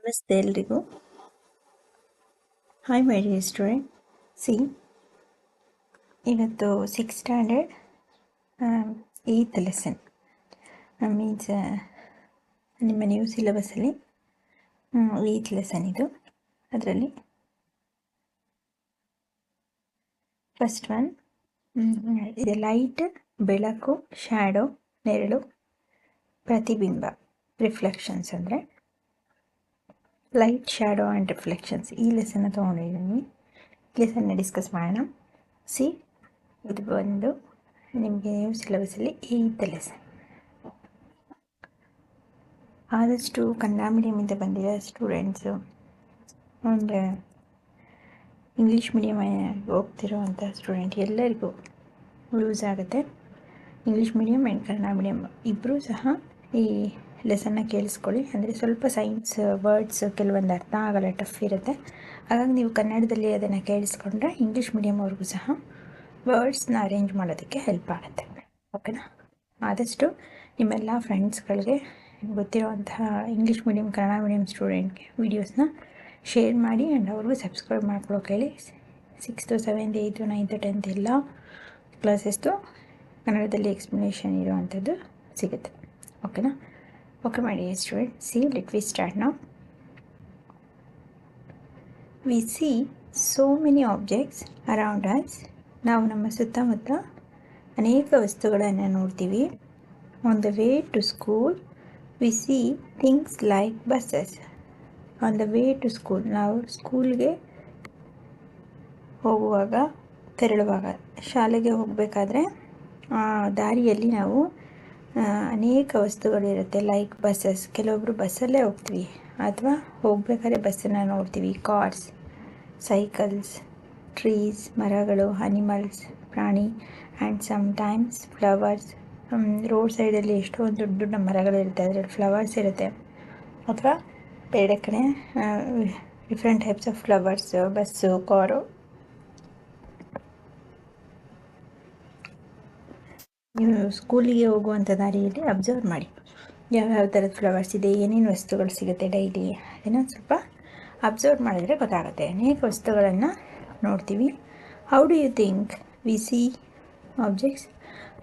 ನಮಸ್ತೆ ಎಲ್ರಿಗೂ. Hi my dear student. ಇವತ್ತು 6th standard 8th lesson means ನಿಮ್ಮ ನ್ಯೂ ಸಿಲೆಬಸ್ಸಲ್ಲಿ 8th ಲೆಸನ್ ಇದು. ಅದರಲ್ಲಿ ಫಸ್ಟ್ ಒನ್ ಇದೆ ಲೈಟ್, ಬೆಳಕು, ಶ್ಯಾಡೋ, ನೆರಳು, ಪ್ರತಿಬಿಂಬ, ರಿಫ್ಲೆಕ್ಷನ್ಸ್. ಅಂದರೆ ಲೈಟ್, ಶ್ಯಾಡೋ ಆ್ಯಂಡ್ ರಿಫ್ಲೆಕ್ಷನ್ಸ್ ಈ ಲೆಸನ್ನ ತೊಗೊಂಡಿದ್ದೀನಿ. ಲೆಸನ್ನ ಡಿಸ್ಕಸ್ ಮಾಡೋಣ. ಇದು ಬಂದು ನಿಮಗೆ ನ್ಯೂ ಸಿಲೆಬಸ್ಸಲ್ಲಿ 8th ಲೆಸನ್. ಆದಷ್ಟು ಕನ್ನಡ ಮೀಡಿಯಮಿಂದ ಬಂದಿರೋ ಸ್ಟೂಡೆಂಟ್ಸು ಆ್ಯಂಡ್ ಇಂಗ್ಲೀಷ್ ಮೀಡಿಯಮ್ ಹೋಗ್ತಿರೋವಂಥ ಸ್ಟೂಡೆಂಟ್ ಎಲ್ಲರಿಗೂ ಯೂಸ್ ಆಗುತ್ತೆ. English medium and Kannada medium ಇಬ್ಬರೂ ಸಹ ಈ ಲೆಸನ್ನ ಕೇಳಿಸ್ಕೊಳ್ಳಿ. ಅಂದರೆ ಸ್ವಲ್ಪ ಸೈನ್ಸ್ ವರ್ಡ್ಸ್ ಕೆಲವೊಂದು ಅರ್ಥ ಆಗಲ್ಲ, ಟಫ್ ಇರುತ್ತೆ. ಹಾಗಾಗಿ ನೀವು ಕನ್ನಡದಲ್ಲಿ ಅದನ್ನು ಕೇಳಿಸ್ಕೊಂಡ್ರೆ ಇಂಗ್ಲೀಷ್ ಮೀಡಿಯಮ್ ಅವ್ರಿಗೂ ಸಹ ವರ್ಡ್ಸ್ನ ಅರೇಂಜ್ ಮಾಡೋದಕ್ಕೆ ಹೆಲ್ಪ್ ಆಗುತ್ತೆ. ಓಕೆನಾ? ಆದಷ್ಟು ನಿಮ್ಮೆಲ್ಲ ಫ್ರೆಂಡ್ಸ್ಗಳಿಗೆ ಗೊತ್ತಿರುವಂತಹ ಇಂಗ್ಲೀಷ್ ಮೀಡಿಯಮ್ ಕನ್ನಡ ಮೀಡಿಯಮ್ ಸ್ಟೂಡೆಂಟ್ಗೆ ವೀಡಿಯೋಸ್ನ ಶೇರ್ ಮಾಡಿ ಆ್ಯಂಡ್ ಅವ್ರಿಗೂ ಸಬ್ಸ್ಕ್ರೈಬ್ ಮಾಡ್ಕೊಳ್ಳೋಕೆ ಹೇಳಿ. 6th 7th 8th 9th 10th ಎಲ್ಲ ಕ್ಲಾಸಸ್ದು ಕನ್ನಡದಲ್ಲಿ ಎಕ್ಸ್ಪ್ಲನೇಷನ್ ಇರುವಂಥದ್ದು ಸಿಗುತ್ತೆ. ಓಕೆನಾ? Okay, my dear students, let me start now. We see so many objects around us. ನಾವು ನಮ್ಮ ಸುತ್ತಮುತ್ತ ಅನೇಕ ವಸ್ತುಗಳನ್ನು ನೋಡ್ತೀವಿ. On the way to school, we see things like buses. On the way to school, ನಾವು ಸ್ಕೂಲ್ಗೆ ಹೋಗುವಾಗ, ತೆರಳುವಾಗ, ಶಾಲೆಗೆ ಹೋಗಬೇಕಾದ್ರೆ ದಾರಿಯಲ್ಲಿ ನಾವು ಅನೇಕ ವಸ್ತುಗಳಿರುತ್ತೆ. ಲೈಕ್ ಬಸ್ಸಸ್, ಕೆಲವೊಬ್ಬರು ಬಸ್ಸಲ್ಲೇ ಹೋಗ್ತೀವಿ ಅಥವಾ ಹೋಗಬೇಕಾದ್ರೆ ಬಸ್ಸನ್ನು ನೋಡ್ತೀವಿ. ಕಾರ್ಸ್, ಸೈಕಲ್ಸ್, ಟ್ರೀಸ್, ಮರಗಳು, ಅನಿಮಲ್ಸ್, ಪ್ರಾಣಿ, ಆ್ಯಂಡ್ ಸಮ್ಟೈಮ್ಸ್ ಫ್ಲವರ್ಸ್. ರೋಡ್ ಸೈಡಲ್ಲಿ ಎಷ್ಟೊಂದು ದೊಡ್ಡ ದೊಡ್ಡ ಮರಗಳಿರುತ್ತೆ, ಅದರಲ್ಲಿ ಫ್ಲವರ್ಸ್ ಇರುತ್ತೆ. ಅಥವಾ ಬೇರೆ ಕಡೆ different types of flowers, bus, car. ನೀವು ಸ್ಕೂಲಿಗೆ ಹೋಗುವಂಥ ದಾರಿಯಲ್ಲಿ ಅಬ್ಸರ್ವ್ ಮಾಡಿ ಯಾವ್ಯಾವ ಥರದ ಫ್ಲವರ್ಸ್ ಇದೆ, ಏನೇನು ವಸ್ತುಗಳು ಸಿಗುತ್ತೆ ಡೈಲಿ, ಅದನ್ನು ಸ್ವಲ್ಪ ಅಬ್ಸರ್ವ್ ಮಾಡಿದರೆ ಗೊತ್ತಾಗುತ್ತೆ. ಅನೇಕ ವಸ್ತುಗಳನ್ನು ನೋಡ್ತೀವಿ. How do you think we see objects?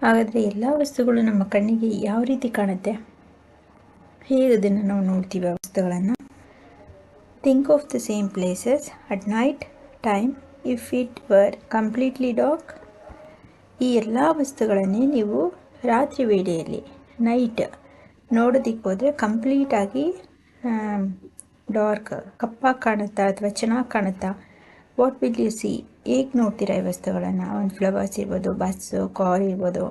ಹಾಗಾದರೆ ಎಲ್ಲ ವಸ್ತುಗಳು ನಮ್ಮ ಕಣ್ಣಿಗೆ ಯಾವ ರೀತಿ ಕಾಣುತ್ತೆ? ಹೇಗೆ ಅದನ್ನು ನಾವು ನೋಡ್ತೀವಿ ಆ ವಸ್ತುಗಳನ್ನು? Think of the same places at night time if it var completely dark. ಈ ಎಲ್ಲ ವಸ್ತುಗಳನ್ನೇ ನೀವು ರಾತ್ರಿ ವೇಳೆಯಲ್ಲಿ, ನೈಟ್ ನೋಡೋದಕ್ಕೆ ಹೋದರೆ ಕಂಪ್ಲೀಟಾಗಿ ಡಾರ್ಕ್, ಕಪ್ಪಾಗಿ ಕಾಣುತ್ತಾ ಅಥವಾ ಚೆನ್ನಾಗಿ ಕಾಣುತ್ತಾ? What will U C? ಹೇಗೆ ನೋಡ್ತೀರಾ ಈ ವಸ್ತುಗಳನ್ನು? ಒಂದು ಫ್ಲವರ್ಸ್ ಇರ್ಬೋದು, ಬಸ್ಸು, ಕಾರ್ ಇರ್ಬೋದು,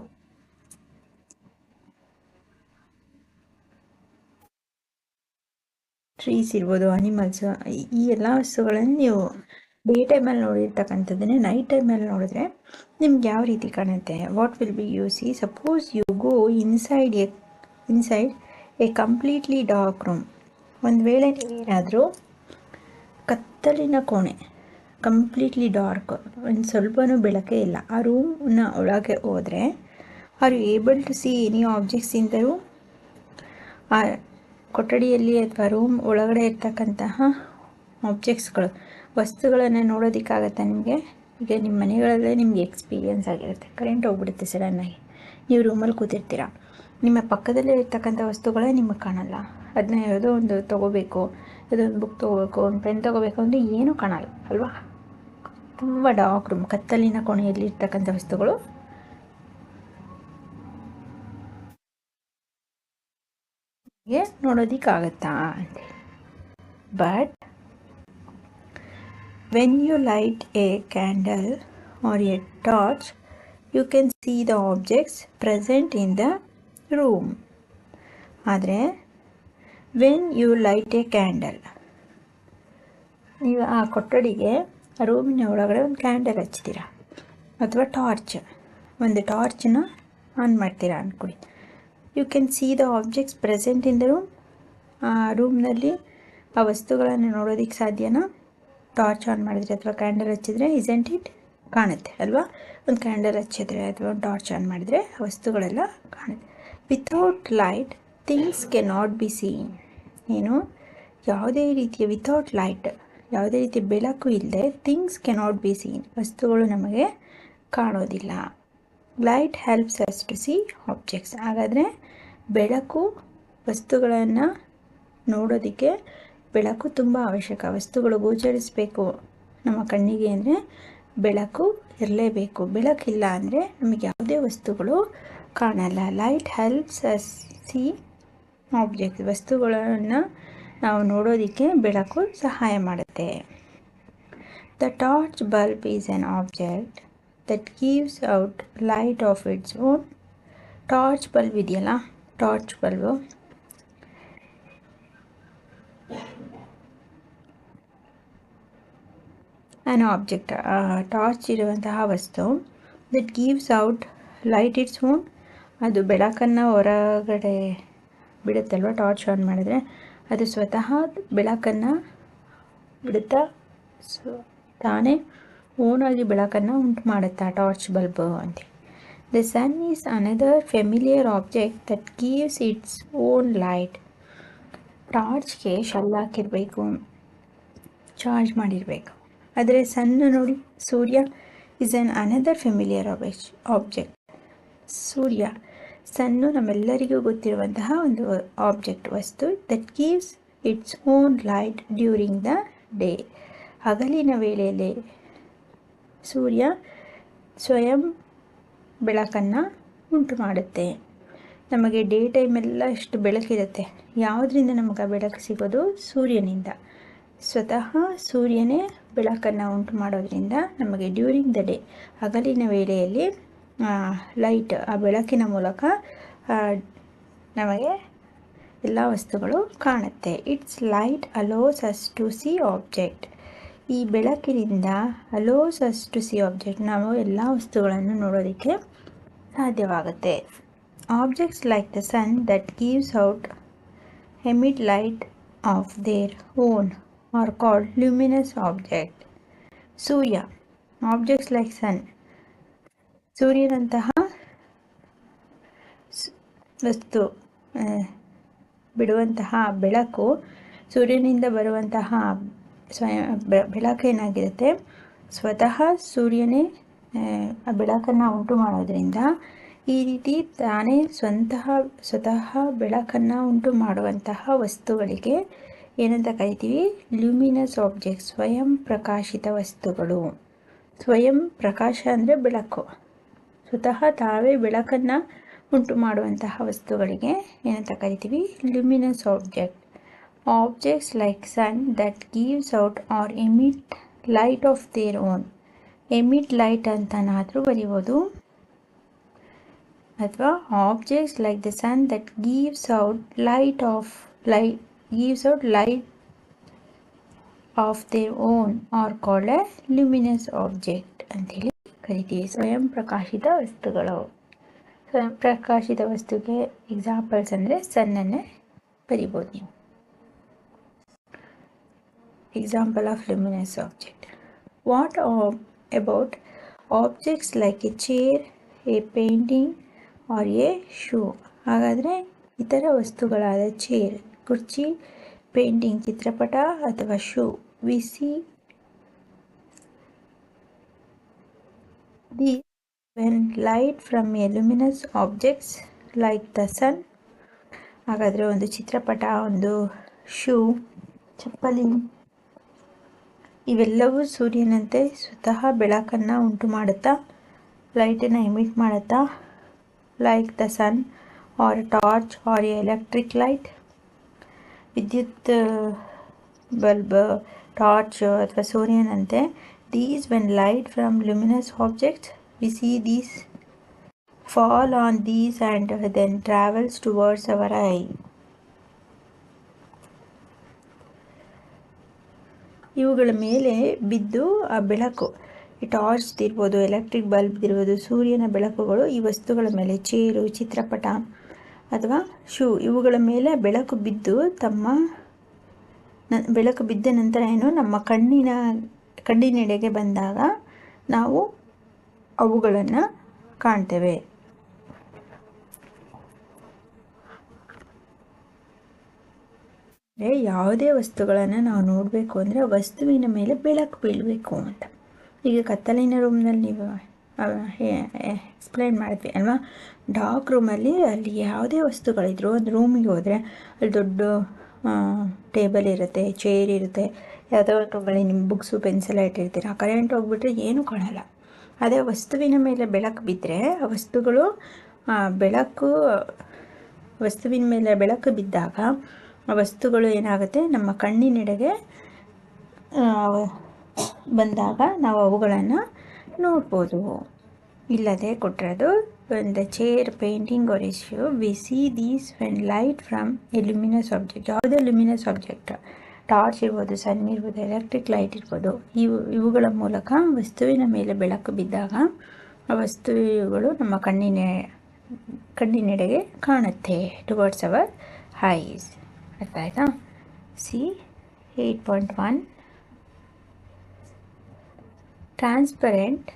ಟ್ರೀಸ್ ಇರ್ಬೋದು, ಅನಿಮಲ್ಸು. ಈ ಎಲ್ಲ ವಸ್ತುಗಳನ್ನು ನೀವು ಡೇ ಟೈಮಲ್ಲಿ ನೋಡಿರ್ತಕ್ಕಂಥದ್ದನ್ನೇ ನೈಟ್ ಟೈಮಲ್ಲಿ ನೋಡಿದ್ರೆ ನಿಮ್ಗೆ ಯಾವ ರೀತಿ ಕಾಣುತ್ತೆ? What will be you see? Suppose you go inside a completely dark room. ಒಂದು ವೇಳೆ ನೀವೇನಾದರೂ ಕತ್ತಲಿನ ಕೋಣೆ, ಕಂಪ್ಲೀಟ್ಲಿ ಡಾರ್ಕ್, ಒಂದು ಸ್ವಲ್ಪನೂ ಬೆಳಕೇ ಇಲ್ಲ, ಆ ರೂಮ್ನ ಒಳಗೆ ಹೋದರೆ are you able to see any objects in the room? ಆ ಕೊಠಡಿಯಲ್ಲಿ ಅಥವಾ ರೂಮ್ ಒಳಗಡೆ ಇರ್ತಕ್ಕಂತಹ ಆಬ್ಜೆಕ್ಟ್ಸ್ಗಳು, ವಸ್ತುಗಳನ್ನು ನೋಡೋದಕ್ಕಾಗತ್ತಾ ನಿಮಗೆ? ಈಗ ನಿಮ್ಮ ಮನೆಗಳಲ್ಲೇ ನಿಮಗೆ ಎಕ್ಸ್ಪೀರಿಯೆನ್ಸ್ ಆಗಿರುತ್ತೆ. ಕರೆಂಟ್ ಹೋಗ್ಬಿಡುತ್ತೆ ಸಡನ್ನಾಗಿ, ನೀವು ರೂಮಲ್ಲಿ ಕೂತಿರ್ತೀರ, ನಿಮ್ಮ ಪಕ್ಕದಲ್ಲೇ ಇರ್ತಕ್ಕಂಥ ವಸ್ತುಗಳೇ ನಿಮಗೆ ಕಾಣಲ್ಲ. ಅದನ್ನ ಯಾವುದೋ ಒಂದು ತೊಗೋಬೇಕು, ಯಾವುದೋ ಒಂದು ಬುಕ್ ತೊಗೋಬೇಕು, ಒಂದು ಪೆನ್ ತೊಗೋಬೇಕು ಅಂದರೆ ಏನೂ ಕಾಣಲ್ಲ ಅಲ್ವಾ? ತುಂಬ ಡಾರ್ಕ್ ರೂಮ್, ಕತ್ತಲಿನ ಕೋಣೆಯಲ್ಲಿ ಇರ್ತಕ್ಕಂಥ ವಸ್ತುಗಳು ನೋಡೋದಕ್ಕಾಗತ್ತಾ ಅಂತ. But when you light a candle or a torch, you can see the objects present in the room. ಆದರೆ when you light a candle, ನೀವು ಆ ಕೊಠಡಿಗೆ, ರೂಮಿನ ಒಳಗಡೆ ಒಂದು ಕ್ಯಾಂಡಲ್ ಹಚ್ತೀರ ಅಥವಾ ಒಂದು ಟಾರ್ಚನ್ನ ಆನ್ ಮಾಡ್ತೀರಾ ಅಂದ್ಕೊಳ್ಳಿ. You can see the objects present in the room. ಆ ರೂಮ್ನಲ್ಲಿ ಆ ವಸ್ತುಗಳನ್ನು ನೋಡೋದಕ್ಕೆ ಸಾಧ್ಯನಾ? ಟಾರ್ಚ್ ಆನ್ ಮಾಡಿದರೆ ಅಥವಾ ಕ್ಯಾಂಡಲ್ ಹಚ್ಚಿದ್ರೆ ಇಸೆಂಟ್ ಇಟ್? ಕಾಣುತ್ತೆ ಅಲ್ವಾ? ಒಂದು ಕ್ಯಾಂಡಲ್ ಹಚ್ಚಿದ್ರೆ ಅಥವಾ ಒಂದು ಟಾರ್ಚ್ ಆನ್ ಮಾಡಿದರೆ ವಸ್ತುಗಳೆಲ್ಲ ಕಾಣುತ್ತೆ. Without light things can not be seen. ಏನು ಯಾವುದೇ ರೀತಿಯ ವಿತೌಟ್ ಲೈಟ್, ಯಾವುದೇ ರೀತಿಯ ಬೆಳಕು ಇಲ್ಲದೆ ಥಿಂಗ್ಸ್ ಕೆನಾಟ್ ಬಿ ಸೀನ್, ವಸ್ತುಗಳು ನಮಗೆ ಕಾಣೋದಿಲ್ಲ. Light helps us to see objects. ಹಾಗಾದರೆ ಬೆಳಕು ವಸ್ತುಗಳನ್ನು ನೋಡೋದಕ್ಕೆ ಬೆಳಕು ತುಂಬ ಅವಶ್ಯಕ. ವಸ್ತುಗಳು ಗೋಚರಿಸಬೇಕು ನಮ್ಮ ಕಣ್ಣಿಗೆ ಅಂದರೆ ಬೆಳಕು ಇರಲೇಬೇಕು. ಬೆಳಕಿಲ್ಲ ಅಂದರೆ ನಮಗೆ ಯಾವುದೇ ವಸ್ತುಗಳು ಕಾಣಲ್ಲ. Light helps us see object. ವಸ್ತುಗಳನ್ನು ನಾವು ನೋಡೋದಕ್ಕೆ ಬೆಳಕು ಸಹಾಯ ಮಾಡುತ್ತೆ. The torch bulb is an object that gives out light of its own. Torch bulb ಇದೆಯಲ್ಲ, torch bulb an object, torch ಇರುವಂತಹ ವಸ್ತು. That gives out light its own, ಅದು ಬೆಳಕನ್ನು ಹೊರಗಡೆ ಬಿಡುತ್ತಲ್ವ. ಟಾರ್ಚ್ ಆನ್ ಮಾಡಿದ್ರೆ ಅದು ಸ್ವತಃ ಬೆಳಕನ್ನು ಬಿಡುತ್ತಾ, ತಾನೇ ಓನಾಗಿ ಬೆಳಕನ್ನು ಉಂಟು ಮಾಡುತ್ತಾ ಟಾರ್ಚ್ ಬಲ್ಬ್ ಅಂತ. The sun is another familiar object that gives its own light. ಟಾರ್ಚ್ಗೆ ಶೆಲ್ ಹಾಕಿರಬೇಕು, ಚಾರ್ಜ್ ಮಾಡಿರಬೇಕು. ಆದರೆ ಸನ್ನು ನೋಡಿ, ಸೂರ್ಯ is an another familiar object. ಸೂರ್ಯ, ಸನ್ನು ನಮ್ಮೆಲ್ಲರಿಗೂ ಗೊತ್ತಿರುವಂತಹ ಒಂದು ಆಬ್ಜೆಕ್ಟ್, ವಸ್ತು. That gives its own light during the day. ಹಗಲಿನ ವೇಳೆಯಲ್ಲಿ ಸೂರ್ಯ ಸ್ವಯಂ ಬೆಳಕನ್ನು ಉಂಟು ಮಾಡುತ್ತೆ. ನಮಗೆ ಡೇ ಟೈಮೆಲ್ಲ ಎಷ್ಟು ಬೆಳಕಿರುತ್ತೆ, ಯಾವುದರಿಂದ ನಮಗೆ ಬೆಳಕು ಸಿಗೋದು? ಸೂರ್ಯನಿಂದ. ಸ್ವತಃ ಸೂರ್ಯನೇ ಬೆಳಕನ್ನು ಉಂಟು ಮಾಡೋದ್ರಿಂದ ನಮಗೆ ಡ್ಯೂರಿಂಗ್ ದ ಡೇ, ಹಗಲಿನ ವೇಳೆಯಲ್ಲಿ ಲೈಟ್, ಆ ಬೆಳಕಿನ ಮೂಲಕ ನಮಗೆ ಎಲ್ಲ ವಸ್ತುಗಳು ಕಾಣುತ್ತೆ. Its light allows us to see object. ಈ ಬೆಳಕಿನಿಂದ allows us to see object, ನಾವು ಎಲ್ಲ ವಸ್ತುಗಳನ್ನು ನೋಡೋದಕ್ಕೆ ಸಾಧ್ಯವಾಗುತ್ತೆ. Objects like the sun that gives out emit light of their own are called luminous object. ಸೂರ್ಯ, ಆಬ್ಜೆಕ್ಟ್ಸ್ ಲೈಕ್ ಸನ್, ಸೂರ್ಯನಂತಹ ವಸ್ತು ಬಿಡುವಂತಹ ಬೆಳಕು, ಸೂರ್ಯನಿಂದ ಬರುವಂತಹ ಬೆಳಕೇನಾಗಿರುತ್ತೆ, ಸ್ವತಃ ಸೂರ್ಯನೇ ಆ ಬೆಳಕನ್ನು ಉಂಟು ಮಾಡೋದ್ರಿಂದ ಈ ರೀತಿ ತಾನೇ ಸ್ವತಃ ಬೆಳಕನ್ನು ಉಂಟು ಮಾಡುವಂತಹ ವಸ್ತುಗಳಿಗೆ ಏನಂತ ಕರಿತೀವಿ? ಲ್ಯೂಮಿನಸ್ ಆಬ್ಜೆಕ್ಟ್, ಸ್ವಯಂ ಪ್ರಕಾಶಿತ ವಸ್ತುಗಳು. ಸ್ವಯಂ ಪ್ರಕಾಶ ಅಂದರೆ ಬೆಳಕು, ಸ್ವತಃ ತಾವೇ ಬೆಳಕನ್ನು ಉಂಟು ಮಾಡುವಂತಹ ವಸ್ತುಗಳಿಗೆ ಏನಂತ ಕರಿತೀವಿ? Luminous object. Objects like sun that gives out or emit light of their own. Emit light ಅಂತನಾದರೂ ಬರಿಬೋದು, ಅಥವಾ objects like the sun that gives out light of their own are called a luminous object ಅಂತೇಳಿ ಕರಿತೀವಿ. ಸ್ವಯಂ ಪ್ರಕಾಶಿತ ವಸ್ತುಗಳು. ಸ್ವಯಂ ಪ್ರಕಾಶಿತ ವಸ್ತುಗೆ examples ಅಂದರೆ ಸನ್ನನ್ನೇ ಬರಿಬೋದು ನೀವು. Example of luminous object. What about objects like a chair, a painting or a shoe? ಹಾಗಾದರೆ ಇತರ ವಸ್ತುಗಳಾದ ಚೇರ್, ಕುರ್ಚಿ, ಪೇಂಟಿಂಗ್, ಚಿತ್ರಪಟ ಅಥವಾ shoe. We see the when light from a luminous objects like the sun. ಹಾಗಾದರೆ ಒಂದು ಚಿತ್ರಪಟ, ಒಂದು ಶೂ, ಚಪ್ಪಲಿ, ಇವೆಲ್ಲವೂ ಸೂರ್ಯನಂತೆ ಸ್ವತಃ ಬೆಳಕನ್ನು ಉಂಟು ಮಾಡುತ್ತಾ, ಲೈಟನ್ನು ಎಮಿಟ್ ಮಾಡುತ್ತಾ, like the sun or torch or electric light. ವಿದ್ಯುತ್ ಬಲ್ಬ್, ಟಾರ್ಚ್ ಅಥವಾ ಸೂರ್ಯನಂತೆ. These when light from luminous objects, we see these fall on these and then travels towards our eye. ಇವುಗಳ ಮೇಲೆ ಬಿದ್ದು ಆ ಬೆಳಕು, ಈ ಟಾರ್ಚ್ ಇರ್ಬೋದು, ಎಲೆಕ್ಟ್ರಿಕ್ ಬಲ್ಬ್ ಇರ್ಬೋದು, ಸೂರ್ಯನ ಬೆಳಕುಗಳು ಈ ವಸ್ತುಗಳ ಮೇಲೆ, ಚೇರು, ಚಿತ್ರಪಟ ಅಥವಾ ಶೂ, ಇವುಗಳ ಮೇಲೆ ಬೆಳಕು ಬಿದ್ದು ಬೆಳಕು ಬಿದ್ದ ನಂತರ ನಮ್ಮ ಕಣ್ಣಿನೆಡೆಗೆ ಬಂದಾಗ ನಾವು ಅವುಗಳನ್ನು ಕಾಣ್ತೇವೆ. ಯಾವುದೇ ವಸ್ತುಗಳನ್ನು ನಾವು ನೋಡಬೇಕು ಅಂದರೆ ವಸ್ತುವಿನ ಮೇಲೆ ಬೆಳಕು ಬೀಳಬೇಕು ಅಂತ. ಈಗ ಕತ್ತಲಿನ ರೂಮ್ನಲ್ಲಿ ನೀವು ಎಕ್ಸ್ಪ್ಲೈನ್ ಮಾಡಿದ್ವಿ ಅಲ್ವಾ, ಡಾರ್ಕ್ ರೂಮಲ್ಲಿ ಅಲ್ಲಿ ಯಾವುದೇ ವಸ್ತುಗಳಿದ್ರು ಒಂದು ರೂಮಿಗೆ ಹೋದರೆ ಅಲ್ಲಿ ದೊಡ್ಡ ಟೇಬಲ್ ಇರುತ್ತೆ, ಚೇರ್ ಇರುತ್ತೆ, ಯಾವುದೋ ಒಂದು ರೂಮಲ್ಲಿ ನಿಮ್ಮ ಬುಕ್ಸು ಪೆನ್ಸಿಲ್ ಇಟ್ಟಿರ್ತೀರ, ಕರೆಂಟ್ ಹೋಗ್ಬಿಟ್ರೆ ಏನೂ ಕಾಣಲ್ಲ. ಅದೇ ವಸ್ತುವಿನ ಮೇಲೆ ಬೆಳಕು ಬಿದ್ದರೆ ಆ ವಸ್ತುವಿನ ಮೇಲೆ ಬೆಳಕು ಬಿದ್ದಾಗ ಆ ವಸ್ತುಗಳು ಏನಾಗುತ್ತೆ, ನಮ್ಮ ಕಣ್ಣಿನೆಡೆಗೆ ಬಂದಾಗ ನಾವು ಅವುಗಳನ್ನು ನೋಡ್ಬೋದು. ಇಲ್ಲದೆ ಕೊಟ್ಟಿರೋದು the chair, painting or a shoe we see these when light from a luminous object. ಯಾವುದೇ ಲುಮಿನಸ್ ಆಬ್ಜೆಕ್ಟ್, ಟಾರ್ಚ್ ಇರ್ಬೋದು, ಸನ್ ಇರ್ಬೋದು, ಎಲೆಕ್ಟ್ರಿಕ್ ಲೈಟ್ ಇರ್ಬೋದು, ಇವುಗಳ ಮೂಲಕ ವಸ್ತುವಿನ ಮೇಲೆ ಬೆಳಕು ಬಿದ್ದಾಗ ಆ ವಸ್ತುಗಳು ನಮ್ಮ ಕಣ್ಣಿನೆಡೆಗೆ ಕಾಣುತ್ತೆ, ಟುವರ್ಡ್ಸ್ ಅವರ್ ಐಸ್. ಅರ್ಥ ಆಯ್ತಾ? ಸಿ 8.1 ಟ್ರಾನ್ಸ್ಪರೆಂಟ್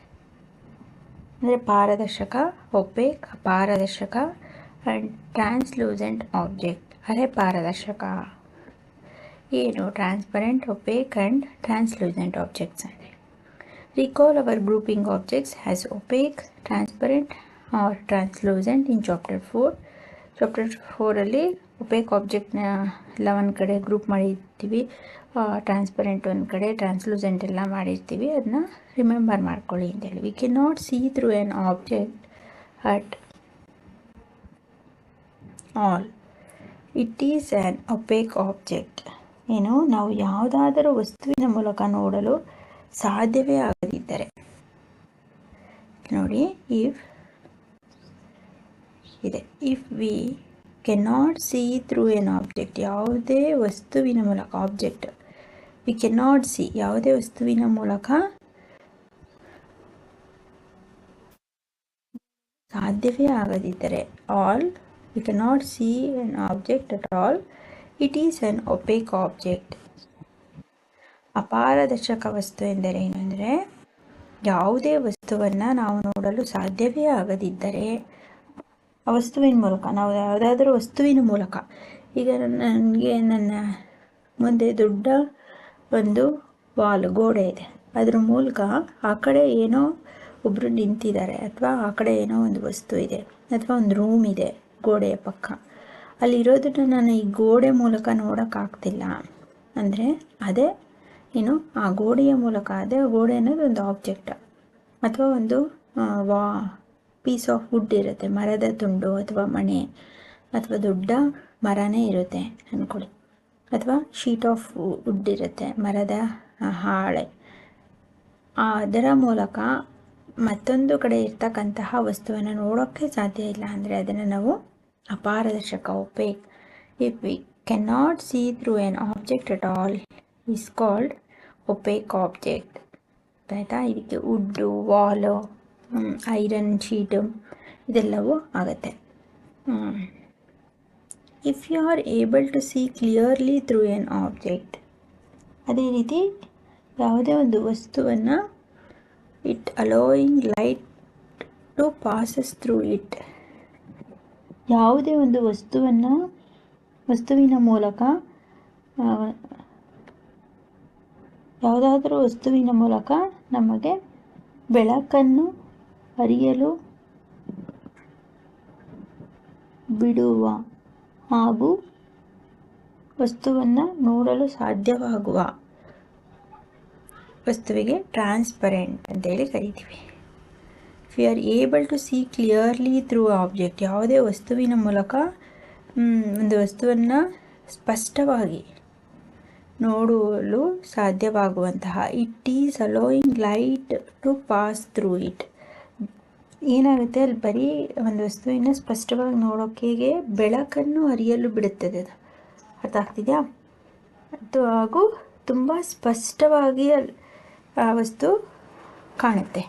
ಅಂದರೆ ಪಾರದರ್ಶಕ, ಒಪೇಕ್ ಪಾರದರ್ಶಕ, ಆ್ಯಂಡ್ ಟ್ರಾನ್ಸ್ಲೂಸೆಂಟ್ ಆಬ್ಜೆಕ್ಟ್ ಅರೆ ಪಾರದರ್ಶಕ. ಏನು transparent, opaque and translucent objects ಅಂದರೆ recall our grouping objects as opaque, transparent or translucent in chapter 4. Chapter 4ಅಲ್ಲಿ ಒಪೇಕ್ ಆಬ್ಜೆಕ್ಟ್ನ ಎಲ್ಲ ಒಂದು ಕಡೆ ಗ್ರೂಪ್ ಮಾಡಿರ್ತೀವಿ, ಟ್ರಾನ್ಸ್ಪರೆಂಟ್ ಒಂದು ಕಡೆ, ಟ್ರಾನ್ಸ್ಲೂಸೆಂಟ್ ಎಲ್ಲ ಮಾಡಿರ್ತೀವಿ. ಅದನ್ನ ರಿಮೆಂಬರ್ ಮಾಡ್ಕೊಳ್ಳಿ ಅಂತೇಳಿ. We can not see through an object at all, it is an OPEC object. ಏನು, ನಾವು ಯಾವುದಾದರೂ ವಸ್ತುವಿನ ಮೂಲಕ ನೋಡಲು ಸಾಧ್ಯವೇ ಆಗದಿದ್ದರೆ ನೋಡಿ, if we cannot see through an object, ಯಾವುದೇ ವಸ್ತುವಿನ ಮೂಲಕ, ಆಬ್ಜೆಕ್ಟ್ ವಿ ಕೆನಾಟ್ ಸಿ, ಯಾವುದೇ ವಸ್ತುವಿನ ಮೂಲಕ ಸಾಧ್ಯವೇ ಆಗದಿದ್ದರೆ, all we cannot see N object at all, it is an OPEC object. ಅಪಾರದರ್ಶಕ ವಸ್ತು ಎಂದರೇನು ಅಂದರೆ, ಯಾವುದೇ ವಸ್ತುವನ್ನು ನಾವು ನೋಡಲು ಸಾಧ್ಯವೇ ಆಗದಿದ್ದರೆ ಆ ವಸ್ತುವಿನ ಮೂಲಕ, ನಾವು ಯಾವುದಾದ್ರೂ ವಸ್ತುವಿನ ಮೂಲಕ, ಈಗ ನನಗೆ ನನ್ನ ಮುಂದೆ ದೊಡ್ಡ ಒಂದು ಗೋಡೆ ಇದೆ, ಅದ್ರ ಮೂಲಕ ಆ ಕಡೆ ಏನೋ ಒಬ್ಬರು ನಿಂತಿದ್ದಾರೆ, ಅಥವಾ ಆ ಕಡೆ ಏನೋ ಒಂದು ವಸ್ತು ಇದೆ, ಅಥವಾ ಒಂದು ರೂಮ್ ಇದೆ ಗೋಡೆಯ ಪಕ್ಕ, ಅಲ್ಲಿರೋದನ್ನು ನಾನು ಈ ಗೋಡೆ ಮೂಲಕ ನೋಡೋಕ್ಕಾಗ್ತಿಲ್ಲ ಅಂದರೆ ಅದೇ ಏನು, ಆ ಗೋಡೆಯ ಮೂಲಕ, ಅದೇ ಗೋಡೆ ಅನ್ನೋದು ಒಂದು ಆಬ್ಜೆಕ್ಟ್, ಅಥವಾ ಒಂದು ಪೀಸ್ ಆಫ್ ವುಡ್ ಇರುತ್ತೆ, ಮರದ ತುಂಡು ಅಥವಾ ಮಣೆ, ಅಥವಾ ದೊಡ್ಡ ಮರನೇ ಇರುತ್ತೆ ಅಂದ್ಕೊಳ್ಳಿ, ಅಥವಾ ಶೀಟ್ ಆಫ್ ವುಡ್ ಇರುತ್ತೆ, ಮರದ ಹಾಳೆ, ಅದರ ಮೂಲಕ ಮತ್ತೊಂದು ಕಡೆ ಇರ್ತಕ್ಕಂತಹ ವಸ್ತುವನ್ನು ನೋಡೋಕ್ಕೆ ಸಾಧ್ಯ ಇಲ್ಲ ಅಂದರೆ ಅದನ್ನು ನಾವು ಅಪಾರದರ್ಶಕ, opaque. If we can not see through an object at all is called opaque object. ಆಯಿತಾ? ಇದಕ್ಕೆ ವುಡ್ಡು, ವಾಲು, ಐರನ್ ಶೀಟು ಇದೆಲ್ಲವೂ ಆಗುತ್ತೆ. If you are able to see clearly through an object, ಅದೇ ರೀತಿ ಯಾವುದೇ ಒಂದು ವಸ್ತುವನ್ನು it allowing light to passes through it, ಯಾವುದೇ ಒಂದು ವಸ್ತುವಿನ ಮೂಲಕ, ಯಾವುದಾದ್ರೂ ವಸ್ತುವಿನ ಮೂಲಕ ನಮಗೆ ಬೆಳಕನ್ನು ಹರಿಯಲು ಬಿಡುವ ಹಾಗೂ ವಸ್ತುವನ್ನು ನೋಡಲು ಸಾಧ್ಯವಾಗುವ ವಸ್ತುವಿಗೆ ಟ್ರಾನ್ಸ್ಪರೆಂಟ್ ಅಂತೇಳಿ ಕರಿತೀವಿ. If you are able to see clearly through object, ಯಾವುದೇ ವಸ್ತುವಿನ ಮೂಲಕ ಒಂದು ವಸ್ತುವನ್ನು ಸ್ಪಷ್ಟವಾಗಿ ನೋಡಲು ಸಾಧ್ಯವಾಗುವಂತಹ, it is allowing light to pass through it, ಏನಾಗುತ್ತೆ, ಅಲ್ಲಿ ಬರೀ ಒಂದು ವಸ್ತುವಿನ ಸ್ಪಷ್ಟವಾಗಿ ನೋಡೋಕ್ಕೆ ಬೆಳಕನ್ನು ಹರಿಯಲು ಬಿಡುತ್ತದೆ. ಅದು ಅರ್ಥ ಆಗ್ತಿದೆಯಾ? ಹಾಗೂ ತುಂಬ ಸ್ಪಷ್ಟವಾಗಿ ಆ ವಸ್ತು ಕಾಣುತ್ತೆ,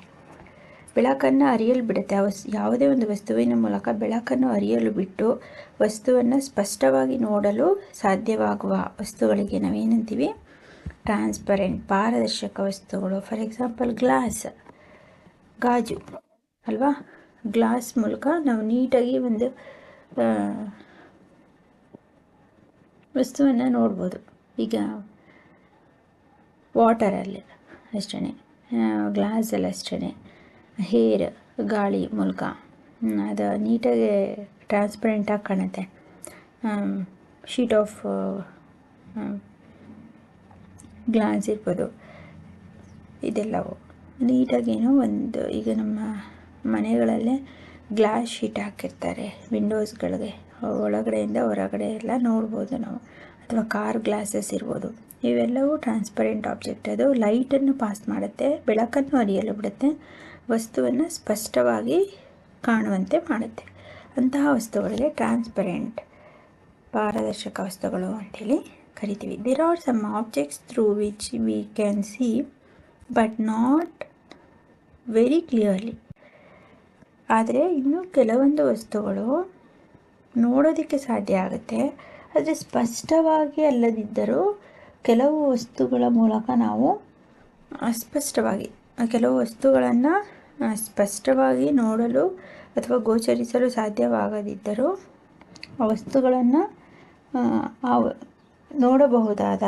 ಬೆಳಕನ್ನು ಹರಿಯಲು ಬಿಡುತ್ತೆ. ಯಾವುದೇ ಒಂದು ವಸ್ತುವಿನ ಮೂಲಕ ಬೆಳಕನ್ನು ಹರಿಯಲು ಬಿಟ್ಟು ವಸ್ತುವನ್ನು ಸ್ಪಷ್ಟವಾಗಿ ನೋಡಲು ಸಾಧ್ಯವಾಗುವ ವಸ್ತುಗಳಿಗೆ ನಾವೇನಂತೀವಿ? ಟ್ರಾನ್ಸ್ಪರೆಂಟ್, ಪಾರದರ್ಶಕ ವಸ್ತುಗಳು. ಫಾರ್ ಎಕ್ಸಾಂಪಲ್ ಗ್ಲಾಸ್, ಗಾಜು ಅಲ್ವಾ? ಗ್ಲಾಸ್ ಮೂಲಕ ನಾವು ನೀಟಾಗಿ ಒಂದು ವಸ್ತುವನ್ನು ನೋಡ್ಬೋದು. ಈಗ ವಾಟರಲ್ಲಿ ಅಷ್ಟೇ, ಗ್ಲಾಸಲ್ಲಿ ಅಷ್ಟೇ, ಹೇರ್ ಗಾಳಿ ಮೂಲಕ ಅದು ನೀಟಾಗಿ ಟ್ರಾನ್ಸ್ಪರೆಂಟಾಗಿ ಕಾಣುತ್ತೆ. ಶೀಟ್ ಆಫ್ ಗ್ಲಾಸ್ ಇರ್ಬೋದು, ಇದೆಲ್ಲವು ನೀಟಾಗೇನೋ ಒಂದು, ಈಗ ನಮ್ಮ ಮನೆಗಳಲ್ಲೇ ಗ್ಲಾಸ್ ಶೀಟ್ ಹಾಕಿರ್ತಾರೆ ವಿಂಡೋಸ್ಗಳಿಗೆ, ಒಳಗಡೆಯಿಂದ ಹೊರಗಡೆ ಎಲ್ಲ ನೋಡ್ಬೋದು ನಾವು. ಅಥವಾ ಕಾರ್ ಗ್ಲಾಸಸ್ ಇರ್ಬೋದು, ಇವೆಲ್ಲವೂ ಟ್ರಾನ್ಸ್ಪರೆಂಟ್ ಆಬ್ಜೆಕ್ಟ್. ಅದು ಲೈಟನ್ನು ಪಾಸ್ ಮಾಡುತ್ತೆ, ಬೆಳಕನ್ನು ಹರಿಯಲು ಬಿಡುತ್ತೆ, ವಸ್ತುವನ್ನು ಸ್ಪಷ್ಟವಾಗಿ ಕಾಣುವಂತೆ ಮಾಡುತ್ತೆ. ಅಂತಹ ವಸ್ತುಗಳಿಗೆ ಟ್ರಾನ್ಸ್ಪರೆಂಟ್, ಪಾರದರ್ಶಕ ವಸ್ತುಗಳು ಅಂತೇಳಿ ಕರಿತೀವಿ. There are some objects through which we can see but not very clearly. ಆದರೆ ಇನ್ನು ಕೆಲವೊಂದು ವಸ್ತುಗಳು ನೋಡೋದಕ್ಕೆ ಸಾಧ್ಯ ಆಗುತ್ತೆ, ಆದರೆ ಸ್ಪಷ್ಟವಾಗಿ ಅಲ್ಲದಿದ್ದರೂ ಕೆಲವು ವಸ್ತುಗಳ ಮೂಲಕ ನಾವು ಅಸ್ಪಷ್ಟವಾಗಿ, ಕೆಲವು ವಸ್ತುಗಳನ್ನು ಸ್ಪಷ್ಟವಾಗಿ ನೋಡಲು ಅಥವಾ ಗೋಚರಿಸಲು ಸಾಧ್ಯವಾಗದಿದ್ದರೂ ಆ ವಸ್ತುಗಳನ್ನು ನೋಡಬಹುದಾದ,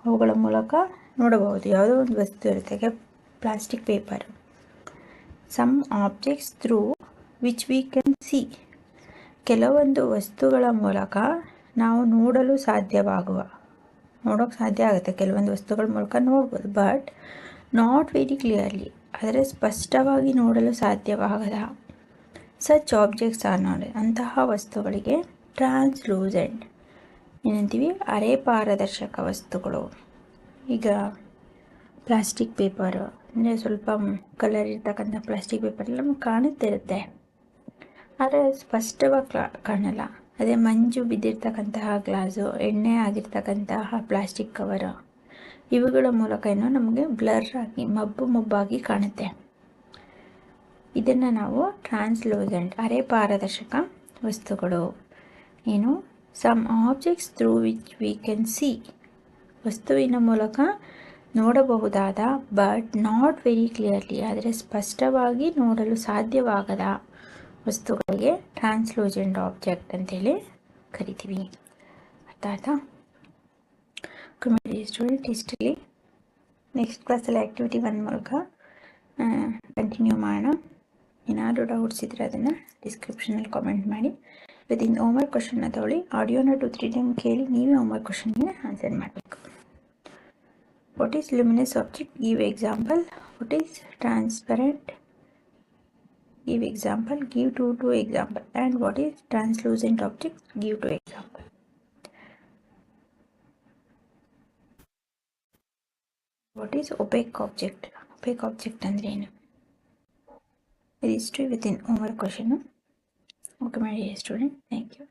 ಅವುಗಳ ಮೂಲಕ ನೋಡಬಹುದು. ಯಾವುದೋ ಒಂದು ವಸ್ತು ಇರುತ್ತೆ, ಈಗ plastic paper. Some objects through which we can see, ಕೆಲವೊಂದು ವಸ್ತುಗಳ ಮೂಲಕ ನಾವು ನೋಡೋಕ್ಕೆ ಸಾಧ್ಯ ಆಗುತ್ತೆ, ಕೆಲವೊಂದು ವಸ್ತುಗಳ ಮೂಲಕ ನೋಡ್ಬೋದು. ಬಟ್ ನಾಟ್ ವೆರಿ ಕ್ಲಿಯರ್ಲಿ, ಆದರೆ ಸ್ಪಷ್ಟವಾಗಿ ನೋಡಲು ಸಾಧ್ಯವಾಗದ ಸಚ್ ಆಬ್ಜೆಕ್ಟ್ಸ್ ಆರ್ ನಾಟ್, ಅಂತಹ ವಸ್ತುಗಳಿಗೆ ಟ್ರಾನ್ಸ್ಲೂಸೆಂಟ್ ಏನಂತೀವಿ, ಅರೆ ಪಾರದರ್ಶಕ ವಸ್ತುಗಳು. ಈಗ ಪ್ಲಾಸ್ಟಿಕ್ ಪೇಪರು ಅಂದರೆ ಸ್ವಲ್ಪ ಕಲರ್ ಇರ್ತಕ್ಕಂಥ ಪ್ಲಾಸ್ಟಿಕ್ ಪೇಪರ್ ಎಲ್ಲ ನಮಗೆ ಕಾಣುತ್ತಿರುತ್ತೆ, ಆದರೆ ಸ್ಪಷ್ಟವಾಗಿ ಕಾಣಲ್ಲ. ಅದೇ ಮಂಜು ಬಿದ್ದಿರ್ತಕ್ಕಂತಹ ಗ್ಲಾಸು, ಎಣ್ಣೆ ಆಗಿರ್ತಕ್ಕಂತಹ ಪ್ಲಾಸ್ಟಿಕ್ ಕವರು, ಇವುಗಳ ಮೂಲಕ ಏನೋ ನಮಗೆ ಬ್ಲರ್ ಆಗಿ, ಮಬ್ಬಾಗಿ ಕಾಣುತ್ತೆ. ಇದನ್ನು ನಾವು ಟ್ರಾನ್ಸ್ಲೂಸೆಂಟ್, ಅರೆ ಪಾರದರ್ಶಕ ವಸ್ತುಗಳು. ಏನು, some objects through which we can see, ವಸ್ತುವಿನ ಮೂಲಕ ನೋಡಬಹುದಾದ, ಬಟ್ ನಾಟ್ ವೆರಿ ಕ್ಲಿಯರ್ಲಿ, ಆದರೆ ಸ್ಪಷ್ಟವಾಗಿ ನೋಡಲು ಸಾಧ್ಯವಾಗದ ವಸ್ತುಗಳಿಗೆ ಟ್ರಾನ್ಸ್ಲೂಸೆಂಟ್ ಆಬ್ಜೆಕ್ಟ್ ಅಂತೇಳಿ ಕರಿತೀವಿ. ಅರ್ಥ ಆಯ್ತಾ? ಸ್ಟೂಡೆಂಟ್, ಇಷ್ಟರಲ್ಲಿ ನೆಕ್ಸ್ಟ್ ಕ್ಲಾಸಲ್ಲಿ ಆ್ಯಕ್ಟಿವಿಟಿ 1 ಮೂಲಕ ಕಂಟಿನ್ಯೂ ಮಾಡೋಣ. ಏನಾದರೂ ಡೌಟ್ಸ್ ಇದ್ದರೆ ಅದನ್ನು ಡಿಸ್ಕ್ರಿಪ್ಷನಲ್ಲಿ ಕಾಮೆಂಟ್ ಮಾಡಿ. ವಿದಿನ್ ಹೋಮ್ವರ್ಕ್ ಕ್ವಶನ್ನ ತಗೊಳ್ಳಿ, ಆಡಿಯೋನ 2-3 ಟೈಮ್ ಕೇಳಿ ನೀವೇ ಹೋಮ್ವರ್ಕ್ ಕ್ವಶನ್ಗೆ ಆನ್ಸರ್ ಮಾಡಬೇಕು. What is luminous object? Give example. What is transparent? Give example. Give two example. And what is translucent object? Give 2 example. What is opaque object? Opaque object ಅಂದ್ರೆ ಏನು? History within homework question. Okay, my dear student. Thank you.